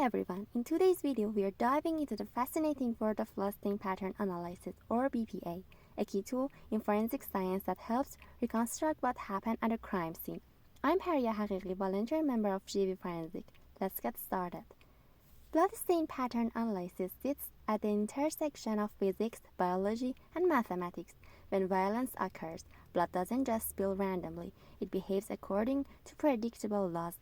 everyone, in today's video we are diving into the fascinating world of Bloodstain Pattern Analysis or BPA, a key tool in forensic science that helps reconstruct what happened at a crime scene. I'm Paria Haghighi, volunteer member of Shivi Forensics. Let's get started. Bloodstain Pattern Analysis sits at the intersection of physics, biology, and mathematics. When violence occurs, blood doesn't just spill randomly, it behaves according to predictable laws.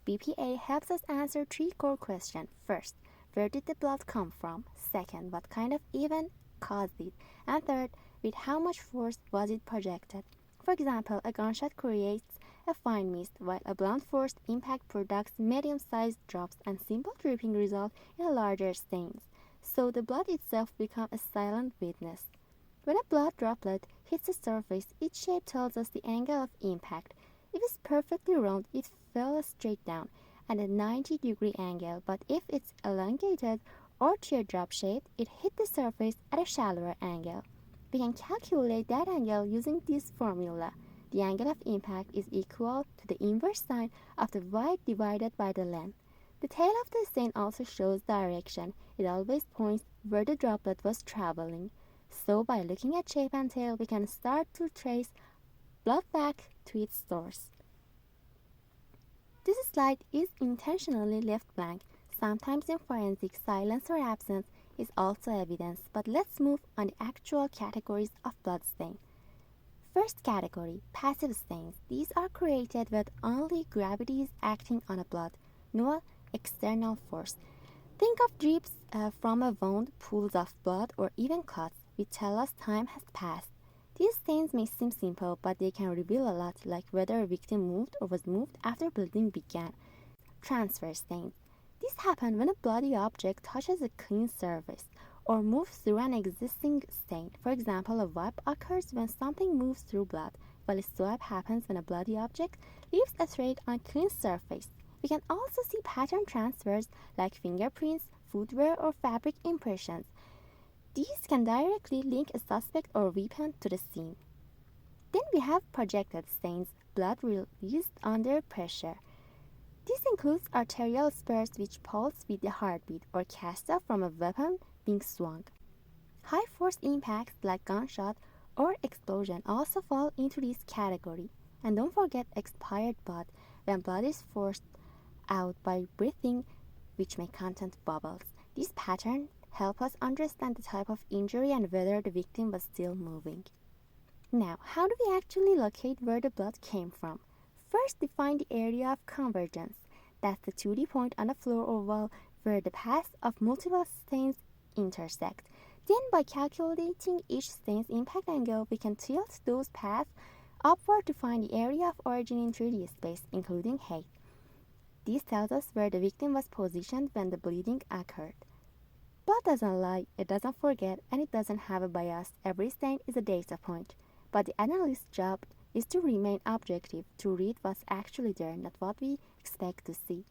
BPA helps us answer three core questions. First, where did the blood come from? Second, what kind of event caused it? And third, with how much force was it projected? For example, a gunshot creates a fine mist, while a blunt force impact products medium-sized drops, and simple dripping result in larger stains. So the blood itself becomes a silent witness. When a blood droplet hits the surface, its shape tells us the angle of impact. If it's perfectly round, it fell straight down at a 90-degree angle, but if it's elongated or teardrop-shaped, it hit the surface at a shallower angle. We can calculate that angle using this formula. The angle of impact is equal to the inverse sine of the width divided by the length. The tail of the stain also shows direction. It always points where the droplet was traveling. So by looking at shape and tail, we can start to trace blood back to its source. This slide is intentionally left blank. Sometimes in forensics, silence or absence is also evidence, but let's move on the actual categories of bloodstain. First category, passive stains. These are created with only gravity is acting on a blood, no external force. Think of drips from a wound, pools of blood, or even cuts, which tell us time has passed. These stains may seem simple, but they can reveal a lot, like whether a victim moved or was moved after bleeding began. Transfer stains. These happen when a bloody object touches a clean surface or moves through an existing stain. For example, a wipe occurs when something moves through blood, while a swipe happens when a bloody object leaves a trace on a clean surface. We can also see pattern transfers like fingerprints, footwear, or fabric impressions. These can directly link a suspect or weapon to the scene. Then we have projected stains, blood released under pressure. This includes arterial spurs which pulse with the heartbeat, or cast off from a weapon being swung. High force impacts like gunshot or explosion also fall into this category. And don't forget expired blood, when blood is forced out by breathing, which may contain bubbles. This pattern help us understand the type of injury and whether the victim was still moving. Now, how do we actually locate where the blood came from? First, define the area of convergence. That's the 2D point on the floor or wall where the paths of multiple stains intersect. Then, by calculating each stain's impact angle, we can tilt those paths upward to find the area of origin in 3D space, including height. This tells us where the victim was positioned when the bleeding occurred. Blood doesn't lie, it doesn't forget, and it doesn't have a bias. Every stain is a data point. But the analyst's job is to remain objective, to read what's actually there, not what we expect to see.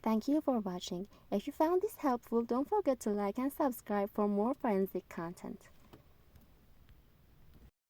Thank you for watching. If you found this helpful, don't forget to like and subscribe for more forensic content.